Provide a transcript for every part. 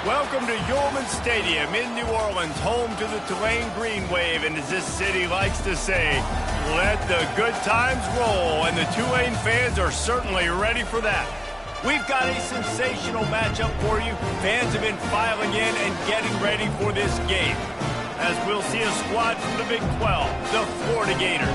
Welcome to Yulman Stadium in New Orleans, home to the Tulane Green Wave, and as this city likes to say, let the good times roll, and the Tulane fans are certainly ready for that. We've got a sensational matchup for you. Fans have been filing in and getting ready for this game, as we'll see a squad from the Big 12, the Florida Gators,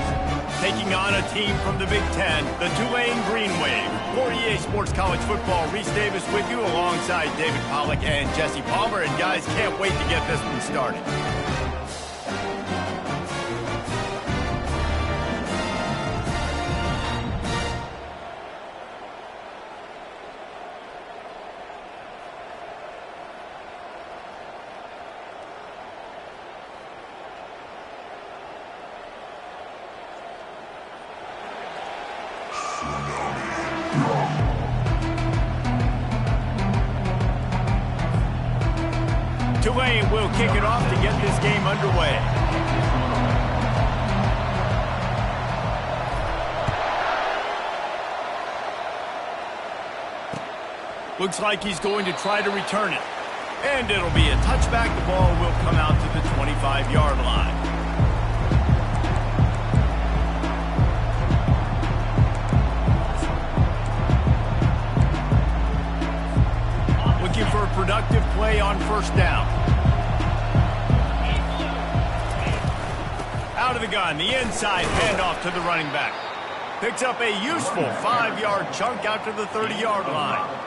taking on a team from the Big 10, the Tulane Green Wave. For EA Sports College Football, Reese Davis with you alongside David Pollack and Jesse Palmer. And guys, can't wait to get this one started. Tulane will kick it off to get this game underway. Looks like he's going to try to return it. And it'll be a touchback. The ball will come out to the 25-yard line. For a productive play on first down. Out of the gun, the inside handoff to the running back. Picks up a useful 5-yard chunk out to the 30-yard line.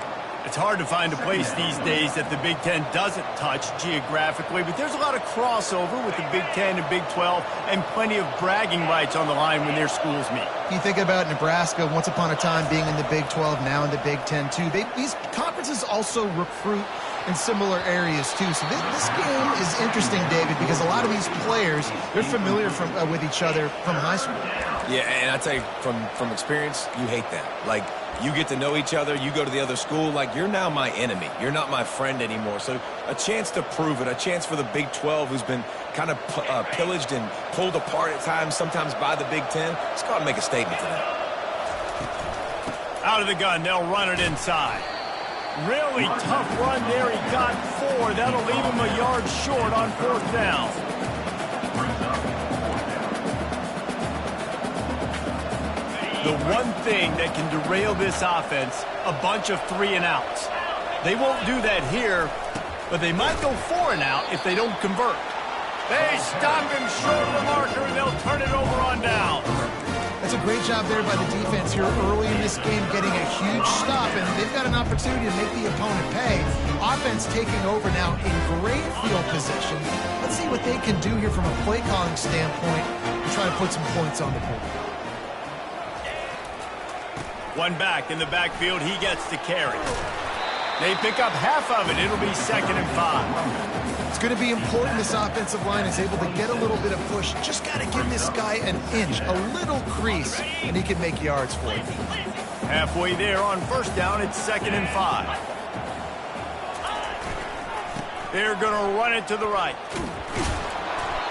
It's hard to find a place these days that the Big Ten doesn't touch geographically, but there's a lot of crossover with the Big Ten and Big 12 and plenty of bragging rights on the line when their schools meet. You think about Nebraska, once upon a time being in the Big 12, now in the Big 10 too. These conferences also recruit in similar areas too. So this game is interesting, David, because a lot of these players, they're familiar with each other from high school. Yeah, and I tell you, from experience, you hate that. Like, you get to know each other, you go to the other school, like, you're now my enemy. You're not my friend anymore. So a chance to prove it, a chance for the Big 12, who's been kind of pillaged and pulled apart at times, sometimes by the Big 10. Let's go out and make a statement today. Out of the gun, they'll run it inside. Really tough run there. He got 4. That'll leave him a yard short on fourth down. The one thing that can derail this offense, a bunch of 3-and-outs. They won't do that here, but they might go 4-and-out if they don't convert. They stop him short of the marker, and they'll turn it over on down. That's a great job there by the defense here early in this game, getting a huge stop, and they've got an opportunity to make the opponent pay. Offense taking over now in great field position. Let's see what they can do here from a play calling standpoint and try to put some points on the board. One back in the backfield, he gets the carry. They pick up half of it. It'll be 2nd and 5. It's going to be important this offensive line is able to get a little bit of push. Just got to give this guy an inch, a little crease, and he can make yards for you. Halfway there on first down, it's 2nd and 5. They're going to run it to the right.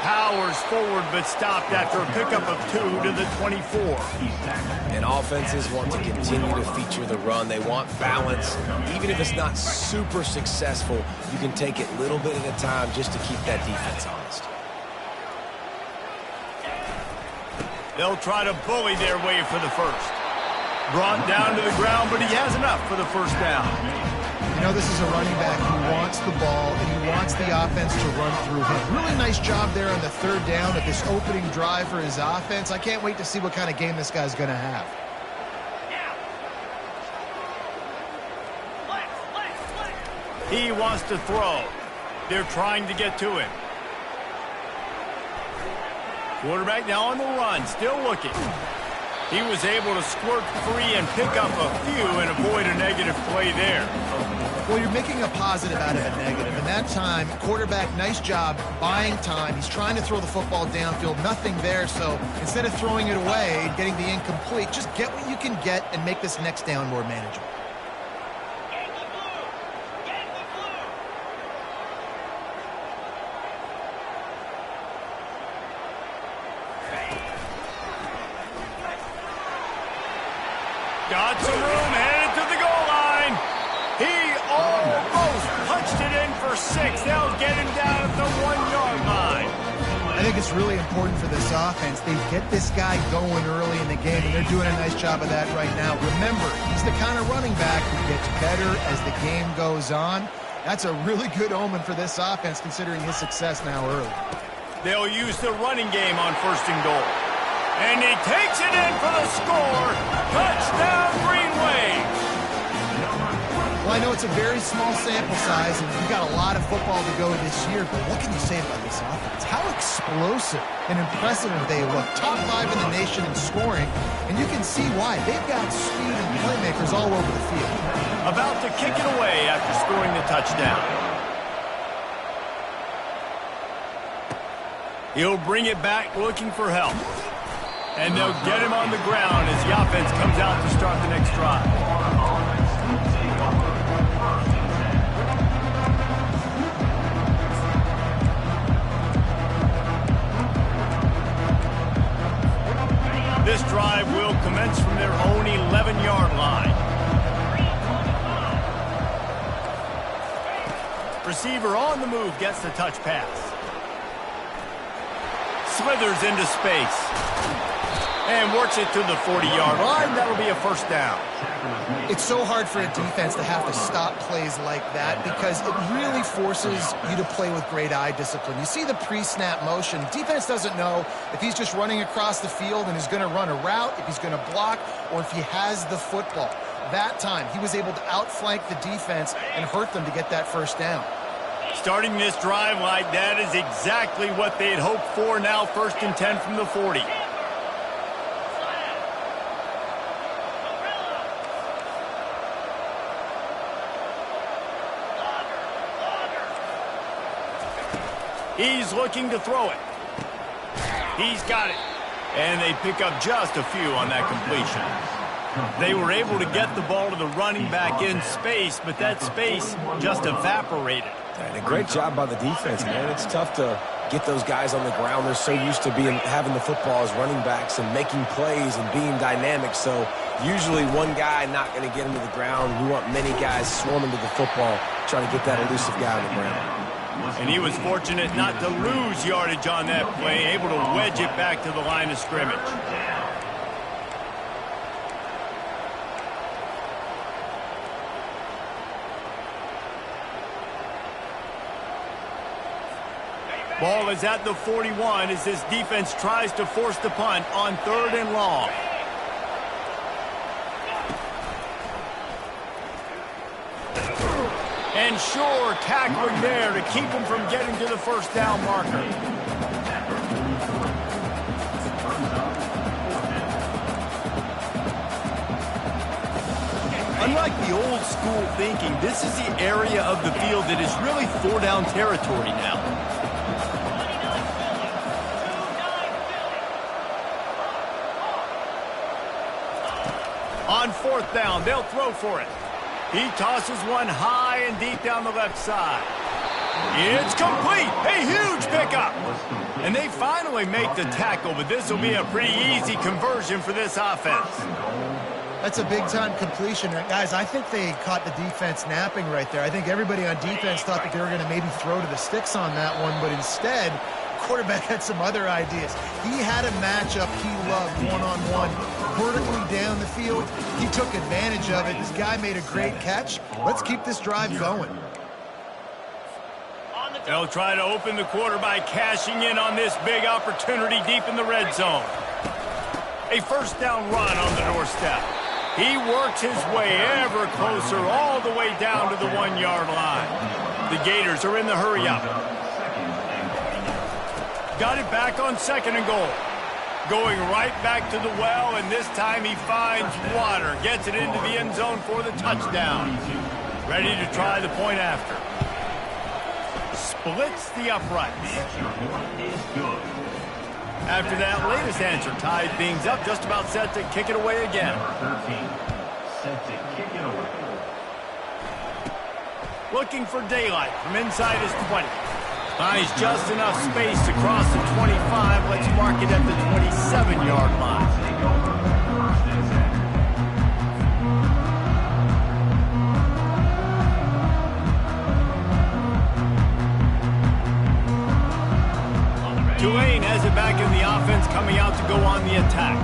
Powers forward, but stopped after a pickup of 2 to the 24. And offenses want to continue to feature the run. They want balance. Even if it's not super successful, you can take it little bit at a time just to keep that defense honest. They'll try to bully their way for the first. Brought down to the ground, but he has enough for the first down. You know, this is a running back who wants the ball, and he wants the offense to run through him. Really nice job there on the 3rd down of this opening drive for his offense. I can't wait to see what kind of game this guy's going to have. He wants to throw. They're trying to get to him. Quarterback now on the run, still looking. He was able to squirt free and pick up a few and avoid a negative play there. Well, you're making a positive out of a negative. And that time, quarterback, nice job buying time. He's trying to throw the football downfield, nothing there. So instead of throwing it away and getting the incomplete, just get what you can get and make this next down more manageable. Got some room, headed to the goal line. He almost punched it in for 6. They'll get him down at the 1-yard line. I think it's really important for this offense. They get this guy going early in the game, and they're doing a nice job of that right now. Remember, he's the kind of running back who gets better as the game goes on. That's a really good omen for this offense, considering his success now early. They'll use the running game on 1st and goal. And he takes it in for the score. Touchdown, Green Wave. Well, I know it's a very small sample size, and we've got a lot of football to go this year, but what can you say about this offense? How explosive and impressive they look. Top 5 in the nation in scoring, and you can see why. They've got speed and playmakers all over the field. About to kick it away after scoring the touchdown. He'll bring it back looking for help. And they'll get him on the ground as the offense comes out to start the next drive. This drive will commence from their own 11-yard line. Receiver on the move gets the touch pass. Slithers into space. And works it to the 40-yard line. That'll be a 1st down. It's so hard for a defense to have to stop plays like that because it really forces you to play with great eye discipline. You see the pre-snap motion. Defense doesn't know if he's just running across the field and is going to run a route, if he's going to block, or if he has the football. That time, he was able to outflank the defense and hurt them to get that 1st down. Starting this drive like that is exactly what they'd hoped for. Now 1st and 10 from the 40. He's looking to throw it. He's got it. And they pick up just a few on that completion. They were able to get the ball to the running back in space, but that space just evaporated. And a great job by the defense, man. It's tough to get those guys on the ground. They're so used to having the football as running backs and making plays and being dynamic. So usually one guy not going to get him to the ground. We want many guys swarming to the football, trying to get that elusive guy on the ground. And he was fortunate not to lose yardage on that play, able to wedge it back to the line of scrimmage. Ball is at the 41 as this defense tries to force the punt on 3rd and long. And sure, tackling there to keep him from getting to the 1st down marker. Unlike the old school thinking, this is the area of the field that is really 4-down territory now. On 4th down, they'll throw for it. He tosses one high and deep down the left side. It's complete. A huge pickup. And they finally make the tackle, but this will be a pretty easy conversion for this offense. That's a big-time completion. Guys, I think they caught the defense napping right there. I think everybody on defense thought that they were going to maybe throw to the sticks on that one, but instead, quarterback had some other ideas. He had a matchup he loved one-on-one, vertically down the field. He took advantage of it. This guy made a great catch. Let's keep this drive going. They'll try to open the quarter by cashing in on this big opportunity deep in the red zone. A 1st down run on the doorstep. He works his way ever closer all the way down to the 1-yard line. The Gators are in the hurry-up. Got it back on 2nd and goal. Going right back to the well, and this time he finds water. Gets it into the end zone for the touchdown. Ready to try the point after. Splits the uprights. After that latest answer, tied things up, just about set to kick it away again. Looking for daylight from inside his 20. Finds just enough space to cross the 25. Let's mark it at the 27-yard line. quarterback and the offense coming out to go on the attack.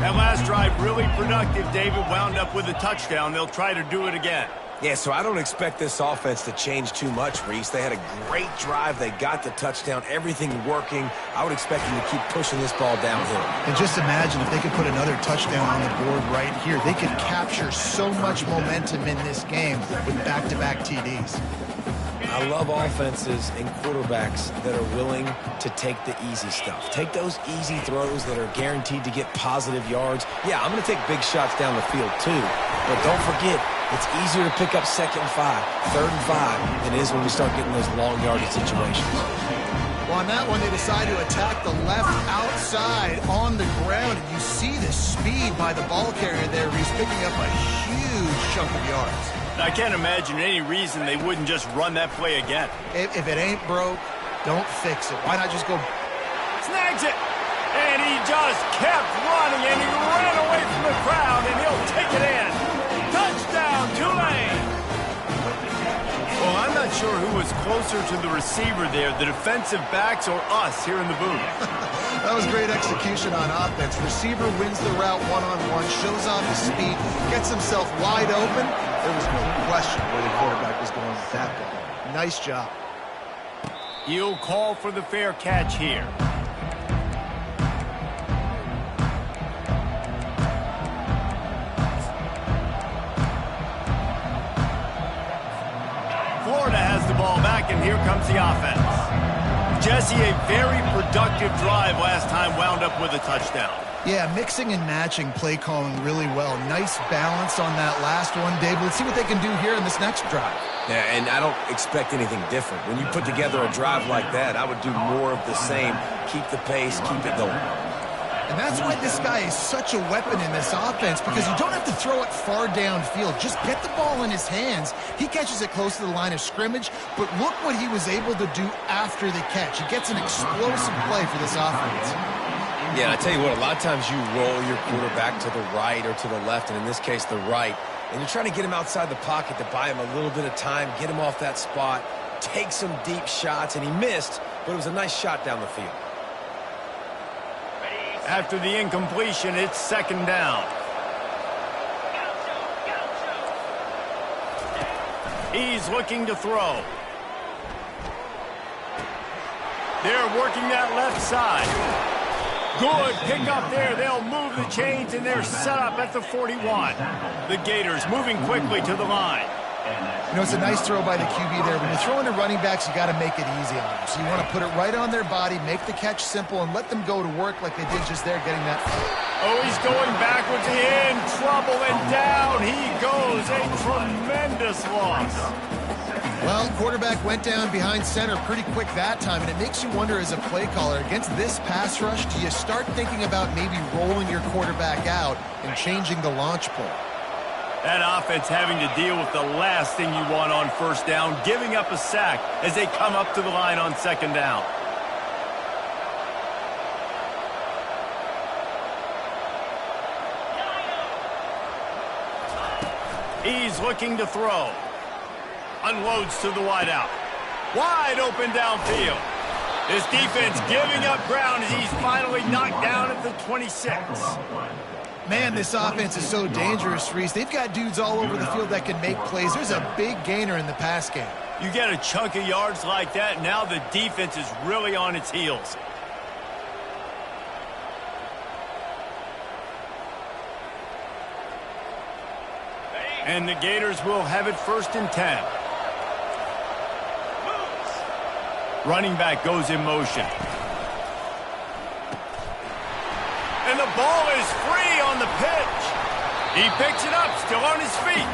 That last drive really productive. David wound up with a touchdown. They'll try to do it again. Yeah, so I don't expect this offense to change too much, Reese. They had a great drive. They got the touchdown. Everything working. I would expect them to keep pushing this ball downhill. And just imagine if they could put another touchdown on the board right here. They could capture so much momentum in this game with back-to-back TDs. I love offenses and quarterbacks that are willing to take the easy stuff. Take those easy throws that are guaranteed to get positive yards. Yeah, I'm going to take big shots down the field too. But don't forget, it's easier to pick up 2nd and 5, 3rd and 5 than it is when we start getting those long yardage situations. Well, on that one, they decide to attack the left outside on the ground. And you see the speed by the ball carrier there. He's picking up a huge chunk of yards. I can't imagine any reason they wouldn't just run that play again. If it ain't broke, don't fix it. Why not just go... Snags it! And he just kept running, and he ran away from the crowd, and he'll take it in. Touchdown, Tulane! Well, I'm not sure who was closer to the receiver there, the defensive backs or us here in the booth. That was great execution on offense. Receiver wins the route one-on-one, shows off his speed, gets himself wide open. There was no question where the quarterback was going with that ball. Nice job. He'll call for the fair catch here. Florida has the ball back, and here comes the offense. Jesse, a very productive drive last time, wound up with a touchdown. Yeah, mixing and matching play calling really well. Nice balance on that last one, Dave. Let's see what they can do here in this next drive. Yeah, and I don't expect anything different. When you put together a drive like that, I would do more of the same. Keep the pace, keep it going. And that's why this guy is such a weapon in this offense, because you don't have to throw it far downfield. Just get the ball in his hands. He catches it close to the line of scrimmage, but look what he was able to do after the catch. He gets an explosive play for this offense. Yeah, I tell you what, a lot of times you roll your quarterback to the right or to the left, and in this case, the right, and you're trying to get him outside the pocket to buy him a little bit of time, get him off that spot, take some deep shots, and he missed, but it was a nice shot down the field. After the incompletion, it's 2nd down. He's looking to throw. They're working that left side. Good pick up there. They'll move the chains, and they're set up at the 41. The Gators moving quickly to the line. You know, it's a nice throw by the QB there. When you're throwing to running backs, you got to make it easy on them. So you want to put it right on their body, make the catch simple, and let them go to work like they did just there, getting that. Oh, he's going backwards, in trouble, and down he goes. A tremendous loss. Well, quarterback went down behind center pretty quick that time, and it makes you wonder as a play caller, against this pass rush, do you start thinking about maybe rolling your quarterback out and changing the launch point? That offense having to deal with the last thing you want on 1st down, giving up a sack as they come up to the line on 2nd down. He's looking to throw. Unloads to the wideout. Wide open downfield. This defense giving up ground as he's finally knocked down at the 26. Man, this offense is so dangerous, Reese. They've got dudes all over the field that can make plays. There's a big gainer in the pass game. You get a chunk of yards like that, now the defense is really on its heels. And the Gators will have it 1st and 10. Running back goes in motion. And the ball is free on the pitch. He picks it up, still on his feet.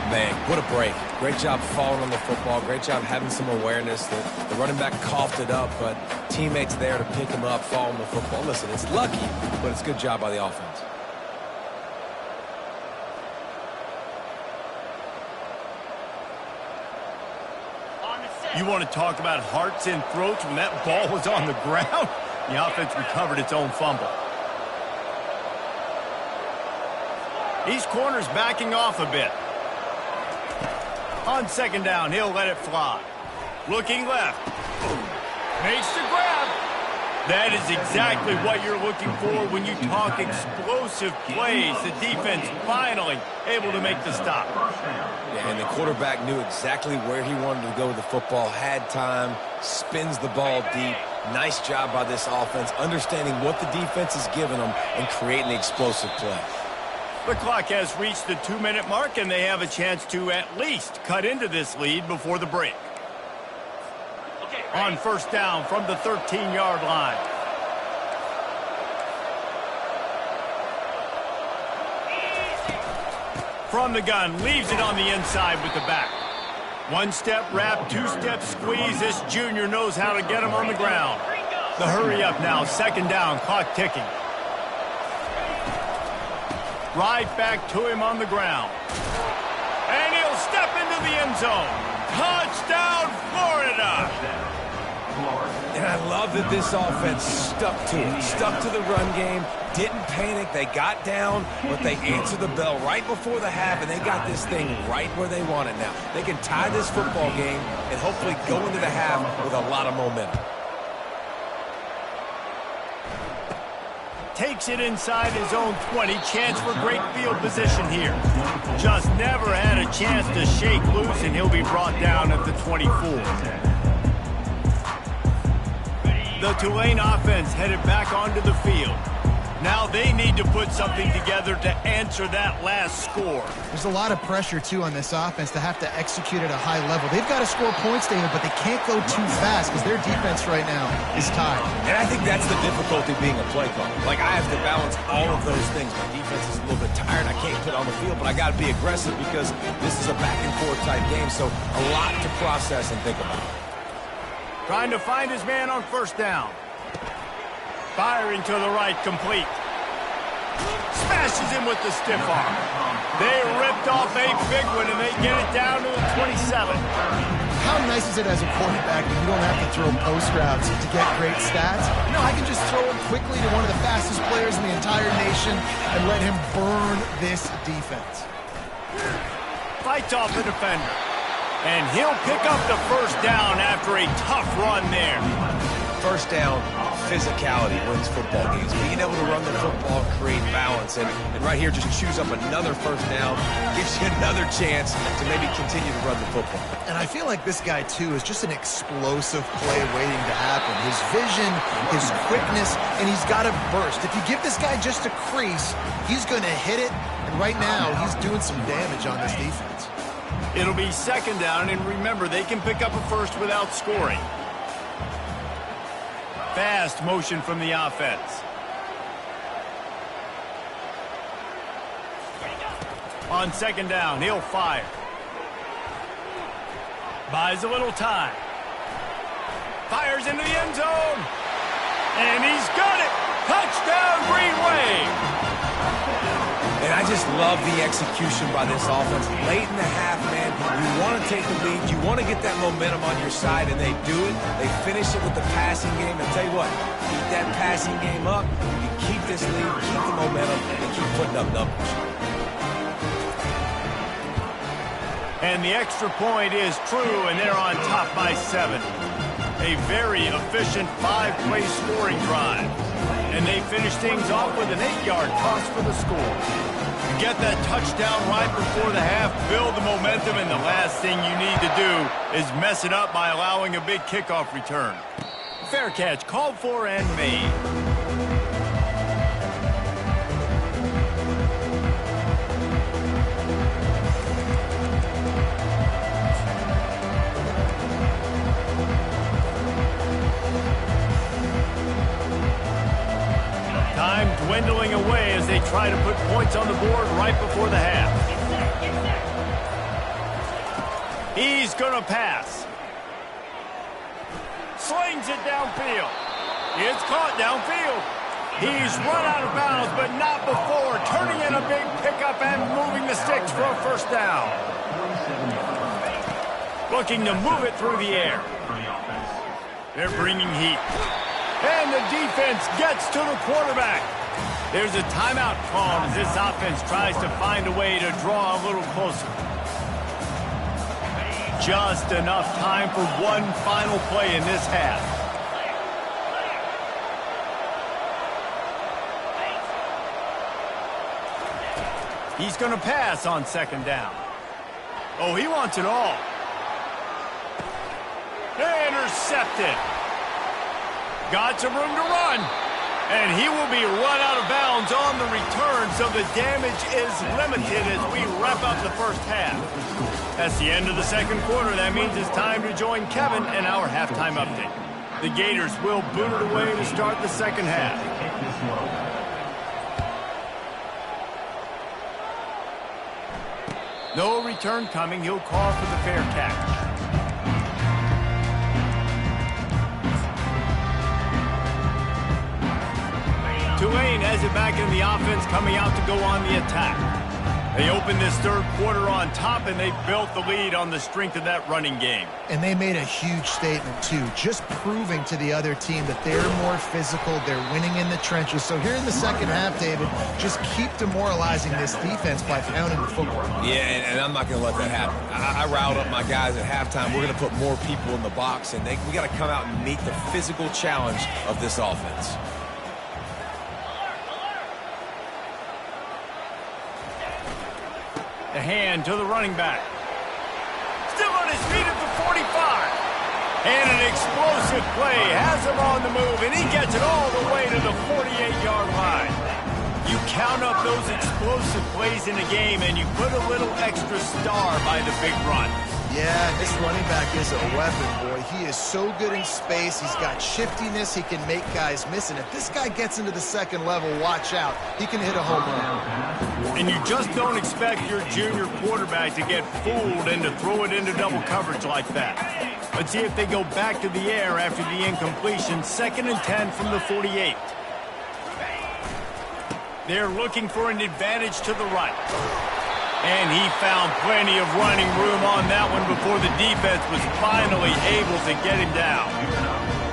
Man, what a break. Great job falling on the football. Great job having some awareness. The running back coughed it up, but teammates there to pick him up, fall on the football. Listen, it's lucky, but it's a good job by the offense. You want to talk about hearts and throats when that ball was on the ground? The offense recovered its own fumble. These corners backing off a bit. On 2nd down, he'll let it fly. Looking left. Makes the grab. That is exactly what you're looking for when you talk explosive plays. The defense finally able to make the stop. Yeah, and the quarterback knew exactly where he wanted to go with the football, had time, spins the ball deep. Nice job by this offense, understanding what the defense is giving them and creating the explosive play. The clock has reached the 2-minute mark, and they have a chance to at least cut into this lead before the break. On first down from the 13-yard line. From the gun, leaves it on the inside with the back. One-step wrap, two-step squeeze. This junior knows how to get him on the ground. The hurry up now, second down, clock ticking. Right back to him on the ground. And he'll step into the end zone. Touchdown, Florida! And I love that this offense stuck to it, stuck to the run game, didn't panic. They got down, but they answered the bell right before the half, and they got this thing right where they want it now. They can tie this football game and hopefully go into the half with a lot of momentum. Takes it inside his own 20. Chance for great field position here. Just never had a chance to shake loose, and he'll be brought down at the 24. The Tulane offense headed back onto the field. Now they need to put something together to answer that last score. There's a lot of pressure, too, on this offense to have to execute at a high level. They've got to score points, David, but they can't go too fast because their defense right now is tired. And I think that's the difficulty being a play caller. Like, I have to balance all of those things. My defense is a little bit tired. I can't put on the field, but I got to be aggressive because this is a back-and-forth type game, so a lot to process and think about. Trying to find his man on first down. Firing to the right, complete. Smashes him with the stiff arm. They ripped off a big one, and they get it down to the 27. How nice is it as a quarterback when you don't have to throw post routes to get great stats? You know, I can just throw it quickly to one of the fastest players in the entire nation and let him burn this defense. Fights off the defender. And he'll pick up the first down after a tough run there. First down, physicality wins football games. Being able to run the football, create balance, and right here just choose up another first down, gives you another chance to maybe continue to run the football. And I feel like this guy, too, is just an explosive play waiting to happen. His vision, his quickness, and he's got a burst. If you give this guy just a crease, he's going to hit it, and right now he's doing some damage on this defense. It'll be second down, and remember, they can pick up a first without scoring. Fast motion from the offense. On second down, he'll fire. Buys a little time. Fires into the end zone. And he's got it. Touchdown, Green Wave. And I just love the execution by this offense. Late in the half, man, you want to take the lead. You want to get that momentum on your side, and they do it. They finish it with the passing game. And tell you what, keep that passing game up. You keep this lead, keep the momentum, and keep putting up numbers. And the extra point is true, and they're on top by 7. A very efficient 5-play scoring drive. And they finish things off with an 8-yard toss for the score. You get that touchdown right before the half, build the momentum, and the last thing you need to do is mess it up by allowing a big kickoff return. Fair catch, called for and made. Time dwindling away as they try to put points on the board right before the half. He's going to pass. Slings it downfield. It's caught downfield. He's run out of bounds, but not before turning in a big pickup and moving the sticks for a first down. Looking to move it through the air. They're bringing heat. And the defense gets to the quarterback. There's a timeout called as this offense tries to find a way to draw a little closer. Just enough time for one final play in this half. He's going to pass on second down. Oh, he wants it all. Intercepted. Got some room to run. And he will be run out of bounds on the return, so the damage is limited as we wrap up the first half. That's the end of the second quarter. That means it's time to join Kevin in our halftime update. The Gators will boot it away to start the second half. No return coming. He'll call for the fair catch. Tulane has it back in the offense, coming out to go on the attack. They opened this third quarter on top, and they built the lead on the strength of that running game. And they made a huge statement, too, just proving to the other team that they're more physical, they're winning in the trenches. So here in the second half, David, just keep demoralizing this defense by pounding the football. Yeah, and I'm not going to let that happen. I riled up my guys at halftime. We're going to put more people in the box, and we got to come out and meet the physical challenge of this offense. The hand to the running back. Still on his feet at the 45. And an explosive play has him on the move, and he gets it all the way to the 48-yard line. You count up those explosive plays in a game, and you put a little extra star by the big run. Yeah, this running back is a weapon, boy. He is so good in space. He's got shiftiness. He can make guys miss. And if this guy gets into the second level, watch out. He can hit a home run. And you just don't expect your junior quarterback to get fooled and to throw it into double coverage like that. Let's see if they go back to the air after the incompletion. 2nd and 10 from the 48. They're looking for an advantage to the right. And he found plenty of running room on that one before the defense was finally able to get him down.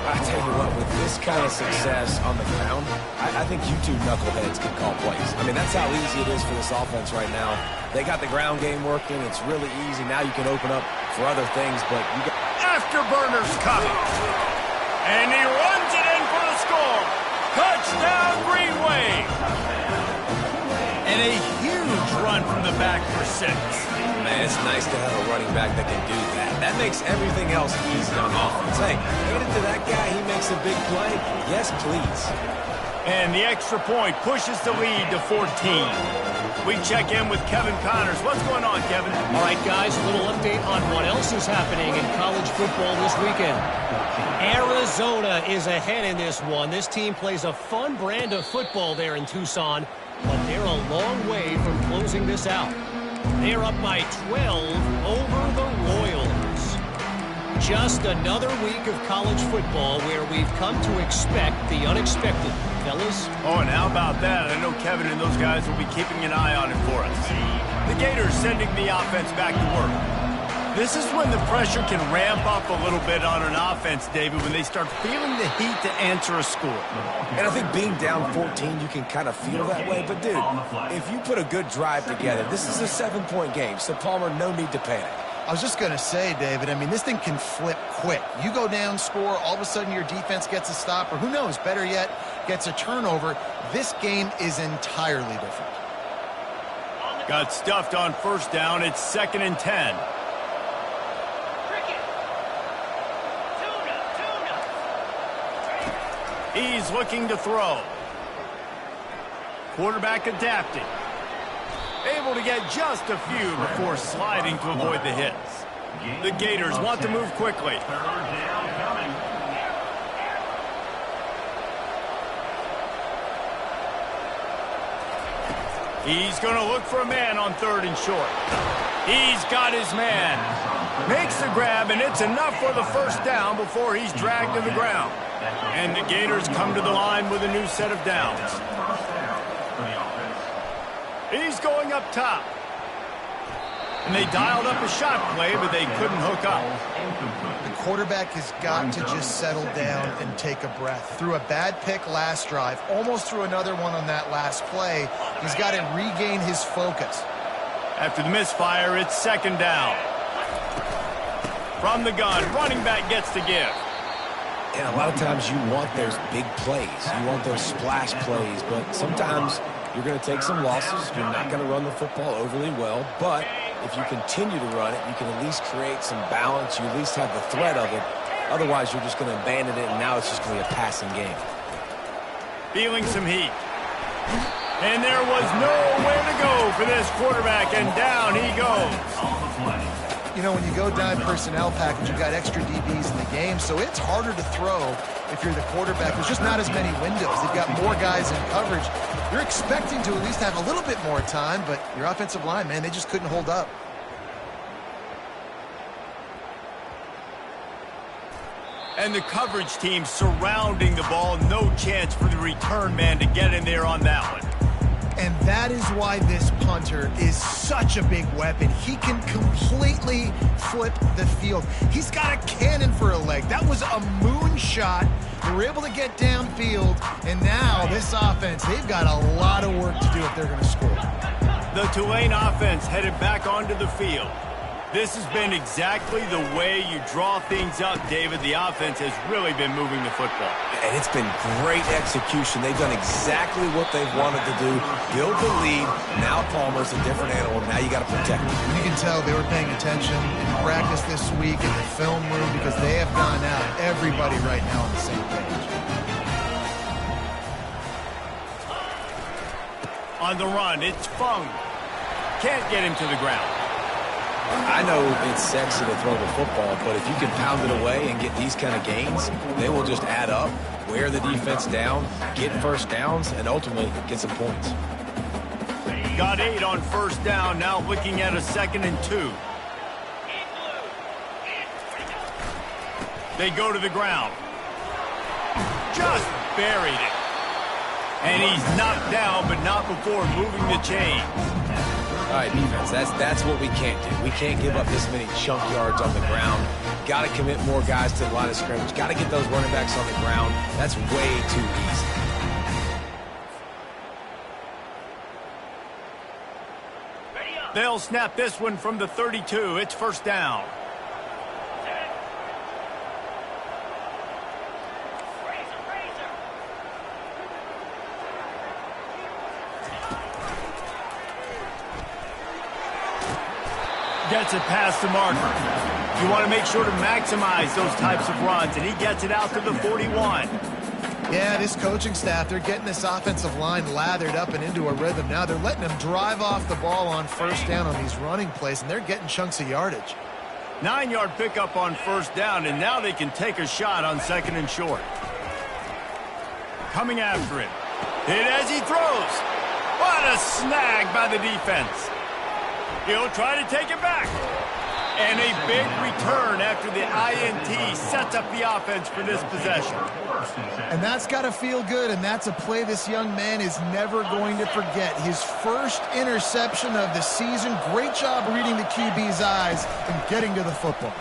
I tell you what, with this kind of success on the ground, I think you two knuckleheads can call plays. I mean, that's how easy it is for this offense right now. They got the ground game working. It's really easy. Now you can open up for other things, but you got... Afterburners coming. And he runs it in for the score. Touchdown, Green Wave. And a huge run from the back for 6. Man, it's nice to have a running back that can do that. That makes everything else easy on offense. Hey, hand it to that guy. He makes a big play. Yes, please. And the extra point pushes the lead to 14. We check in with Kevin Connors. What's going on, Kevin? All right, guys, a little update on what else is happening in college football this weekend. Arizona is ahead in this one. This team plays a fun brand of football there in Tucson, but they're a long way from closing this out. They're up by 12 over the Royals. Just another week of college football where we've come to expect the unexpected. Fellas? Oh, and how about that? I know Kevin and those guys will be keeping an eye on it for us. The Gators sending the offense back to work. This is when the pressure can ramp up a little bit on an offense, David, when they start feeling the heat to answer a score. And I think being down 14, you can kind of feel that way. But, dude, if you put a good drive together, this is a 7-point game. So, Palmer, no need to panic. I was just going to say, David, I mean, this thing can flip quick. You go down, score, all of a sudden your defense gets a stop, or who knows, better yet, gets a turnover. This game is entirely different. Got stuffed on first down. It's 2nd and 10. He's looking to throw. Quarterback adapting. Able to get just a few before sliding to avoid the hits. The Gators want to move quickly. He's going to look for a man on 3rd and short. He's got his man. Makes the grab, and it's enough for the first down before he's dragged to the ground. And the Gators come to the line with a new set of downs. He's going up top. And they dialed up a shot play, but they couldn't hook up. The quarterback has got to just settle down and take a breath. Threw a bad pick last drive, almost threw another one on that last play. He's got to regain his focus. After the misfire, it's 2nd down. From the gun, running back gets to give. And a lot of times you want those big plays. You want those splash plays, but sometimes You're going to take some losses. You're not going to run the football overly well, but if you continue to run it, you can at least create some balance. You at least have the threat of it. Otherwise, you're just going to abandon it, and now it's just going to be a passing game. Feeling some heat. And there was nowhere to go for this quarterback, and down he goes. You know, when you go dime personnel package, you've got extra DBs in the game, so it's harder to throw if you're the quarterback. There's just not as many windows. They've got more guys in coverage. You're expecting to at least have a little bit more time, but your offensive line, man, they just couldn't hold up. And the coverage team surrounding the ball. No chance for the return man to get in there on that one. And that is why this punter is such a big weapon. He can completely flip the field. He's got a cannon for a leg. That was a moonshot. They were able to get downfield, and now this offense, they've got a lot of work to do if they're going to score. The Tulane offense headed back onto the field. This has been exactly the way you draw things up, David. The offense has really been moving the football. And it's been great execution. They've done exactly what they've wanted to do. Build the lead. Now Palmer's a different animal. Now you got to protect him. You can tell they were paying attention in practice this week in the film room because they have gone out, everybody right now on the same page. On the run, it's Fung. Can't get him to the ground. I know it's sexy to throw the football, but if you can pound it away and get these kind of gains, they will just add up, wear the defense down, get first downs, and ultimately get some points. Got 8 on first down, now looking at a 2nd and 2. They go to the ground. Just buried it. And he's knocked down, but not before moving the chains. All right, defense, that's what we can't do. We can't give up this many chunk yards on the ground. Got to commit more guys to the line of scrimmage. Got to get those running backs on the ground. That's way too easy. They'll snap this one from the 32. It's first down. Gets it past the marker. You want to make sure to maximize those types of runs, and he gets it out to the 41. Yeah, this coaching staff, they're getting this offensive line lathered up and into a rhythm. Now they're letting them drive off the ball on first down on these running plays, and they're getting chunks of yardage. 9-yard pickup on first down, and now they can take a shot on 2nd and short. Coming after him. Hit as he throws. What a snag by the defense. He'll try to take it back. And a big return after the INT sets up the offense for this possession. And that's got to feel good, and that's a play this young man is never going to forget. His first interception of the season. Great job reading the QB's eyes and getting to the football.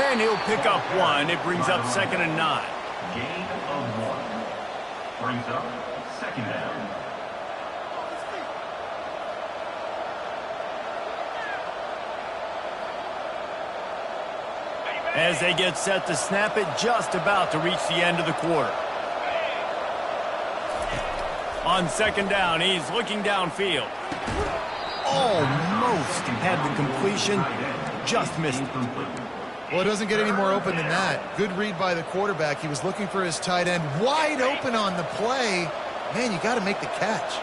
And he'll pick up 1. It brings up 2nd and 9. Gain of 1. Brings up 2nd down. As they get set to snap it, just about to reach the end of the quarter. On 2nd down, he's looking downfield. Almost had the completion, just missed it. Well, it doesn't get any more open than that. Good read by the quarterback. He was looking for his tight end. Wide open on the play. Man, you got to make the catch.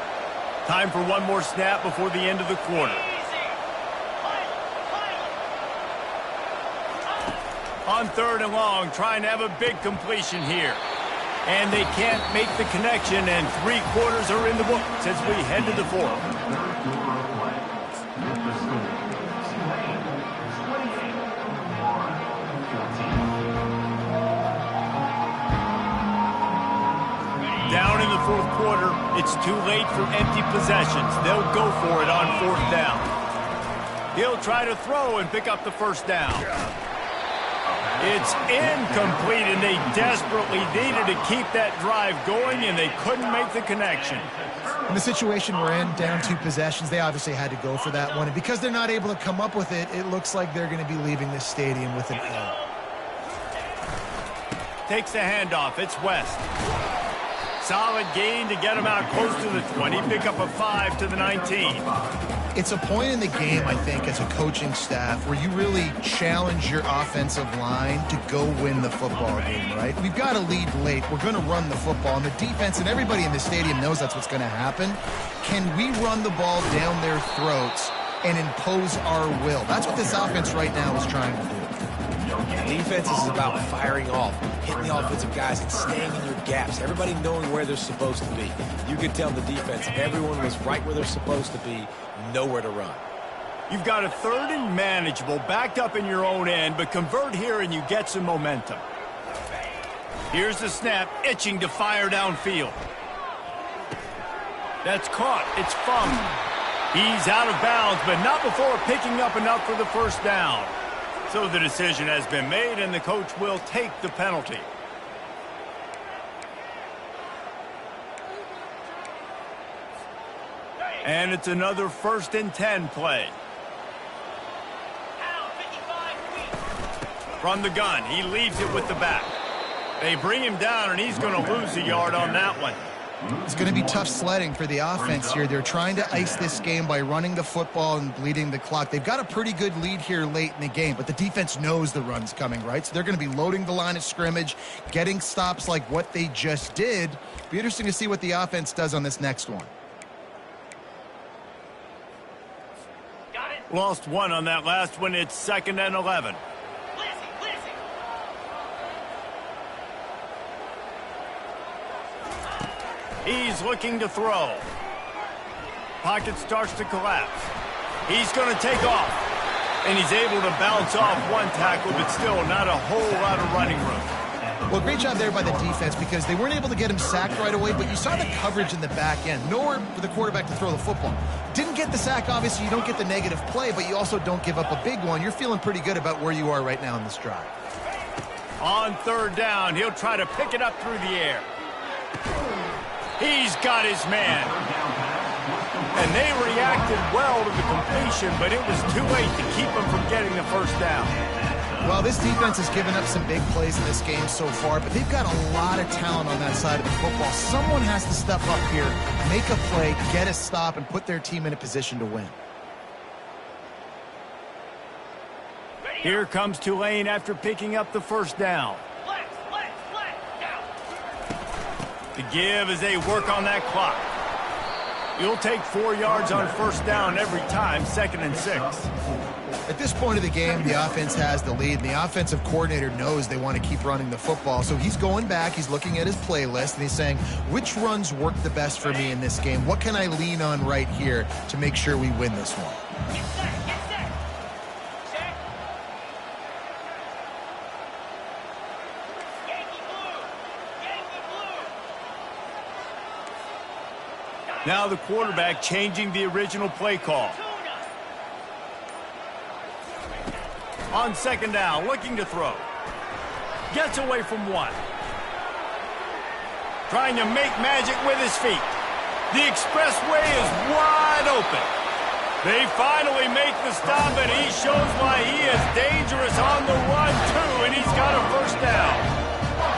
Time for one more snap before the end of the quarter. On 3rd and long, trying to have a big completion here. And they can't make the connection, and 3 quarters are in the books as we head to the 4th. Down in the 4th quarter, it's too late for empty possessions. They'll go for it on 4th down. He'll try to throw and pick up the first down. It's incomplete, and they desperately needed to keep that drive going, and they couldn't make the connection. In the situation we're in, down 2 possessions, they obviously had to go for that one. And because they're not able to come up with it, it looks like they're going to be leaving this stadium with an L. Takes the handoff. It's West. Solid gain to get him out close to the 20. Pick up a 5 to the 19. It's a point in the game, I think, as a coaching staff, where you really challenge your offensive line to go win the football game, right? We've got to lead late. We're going to run the football. And the defense and everybody in the stadium knows that's what's going to happen. Can we run the ball down their throats and impose our will? That's what this offense right now is trying to do. Defense is about firing off, hitting the offensive guys, and staying in your gaps. Everybody knowing where they're supposed to be. You could tell the defense, everyone was right where they're supposed to be, nowhere to run. You've got a 3rd and manageable, backed up in your own end, but convert here and you get some momentum. Here's the snap, itching to fire downfield. That's caught. It's Fung. He's out of bounds, but not before picking up enough for the first down. So the decision has been made, and the coach will take the penalty. And it's another 1st and 10 play. From the gun, he leaves it with the back. They bring him down, and he's going to lose a yard on that one. It's going to be tough sledding for the offense here. They're trying to ice this game by running the football and bleeding the clock. They've got a pretty good lead here late in the game, but the defense knows the run's coming, right? So they're going to be loading the line of scrimmage, getting stops like what they just did. Be interesting to see what the offense does on this next one. Lost one on that last one. It's 2nd and 11. He's looking to throw. Pocket starts to collapse. He's going to take off. And he's able to bounce off one tackle, but still not a whole lot of running room. Well, great job there by the defense because they weren't able to get him sacked right away, but you saw the coverage in the back end. Nowhere for the quarterback to throw the football. Didn't get the sack, obviously. You don't get the negative play, but you also don't give up a big one. You're feeling pretty good about where you are right now in this drive. On 3rd down, he'll try to pick it up through the air. He's got his man. And they reacted well to the completion, but it was too late to keep him from getting the first down. Well, this defense has given up some big plays in this game so far, but they've got a lot of talent on that side of the football. Someone has to step up here, make a play, get a stop, and put their team in a position to win. Here comes Tulane after picking up the first down. The give as they work on that clock. You'll take 4 yards on first down every time, 2nd and 6. At this point of the game, the offense has the lead, and the offensive coordinator knows they want to keep running the football. So he's going back, he's looking at his playlist, and he's saying, which runs work the best for me in this game? What can I lean on right here to make sure we win this one? Now the quarterback changing the original play call. On 2nd down, looking to throw. Gets away from one. Trying to make magic with his feet. The expressway is wide open. They finally make the stop, and he shows why he is dangerous on the run, too, and he's got a first down.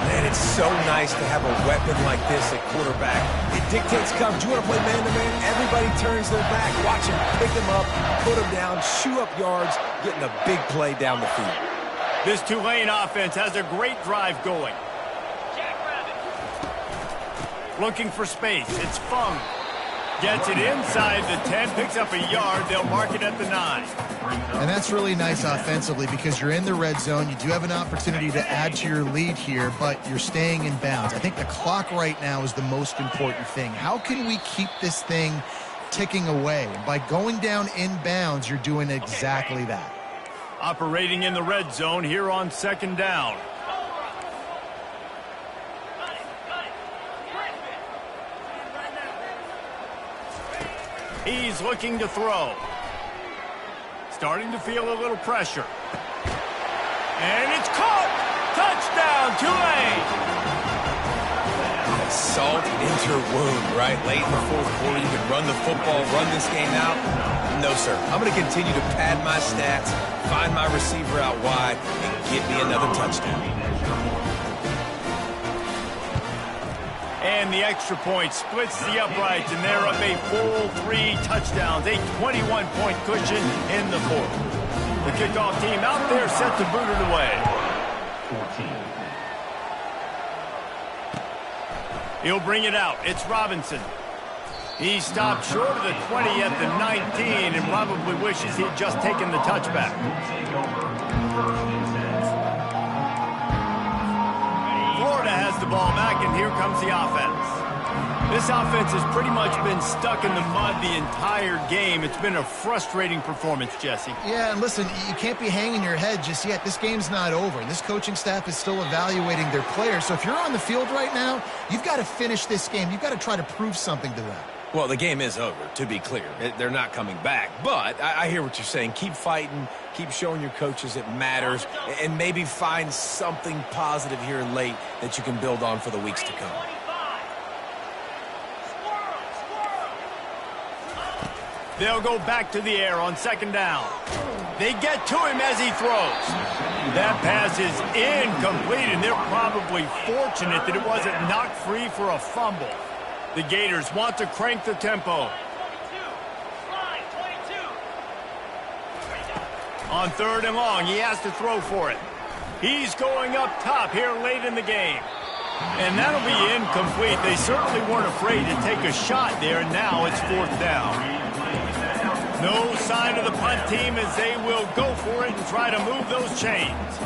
Man, it's so nice to have a weapon like this at quarterback. It dictates coverage. You want to play man-to-man? Everybody turns their back. Watch him pick him up, put him down, chew up yards, getting a big play down the field. This Tulane offense has a great drive going. Looking for space. It's Fung. Gets it inside the 10, picks up a yard. They'll mark it at the 9. And that's really nice offensively because you're in the red zone. You do have an opportunity to add to your lead here, but you're staying in bounds. I think the clock right now is the most important thing. How can we keep this thing ticking away? And by going down in bounds, you're doing exactly that. Operating in the red zone here on 2nd down. He's looking to throw. Starting to feel a little pressure. And it's caught! Touchdown, Tulane! Salt into your wound, right? Late in the 4th quarter, you can run the football, run this game out. No, sir. I'm going to continue to pad my stats, find my receiver out wide, and get me another touchdown. And the extra point splits the uprights, and they're up a full 3 touchdowns, a 21-point cushion in the fourth. The kickoff team out there set to boot it away. 14. He'll bring it out. It's Robinson. He stopped short of the 20 at the 19 and probably wishes he'd just taken the touchback. Florida has the ball back, and here comes the offense. This offense has pretty much been stuck in the mud the entire game. It's been a frustrating performance, Jesse. Yeah, and listen, you can't be hanging your head just yet. This game's not over. This coaching staff is still evaluating their players. So if you're on the field right now, you've got to finish this game. You've got to try to prove something to them. Well, the game is over, to be clear. They're not coming back. But I hear what you're saying. Keep fighting. Keep showing your coaches it matters. And maybe find something positive here late that you can build on for the weeks to come. They'll go back to the air on second down. They get to him as he throws. That pass is incomplete, and they're probably fortunate that it wasn't knocked free for a fumble. The Gators want to crank the tempo. On third and long, he has to throw for it. He's going up top here late in the game. And that'll be incomplete. They certainly weren't afraid to take a shot there, and now it's fourth down. No sign of the punt team as they will go for it and try to move those chains.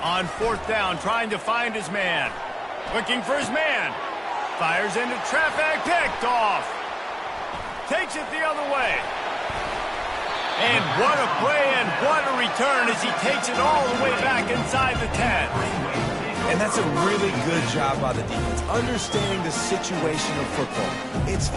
On fourth down, trying to find his man. Looking for his man. Fires into traffic, picked off. Takes it the other way. And what a play and what a return as he takes it all the way back inside the 10. And that's a really good job by the defense, understanding the situation of football. It's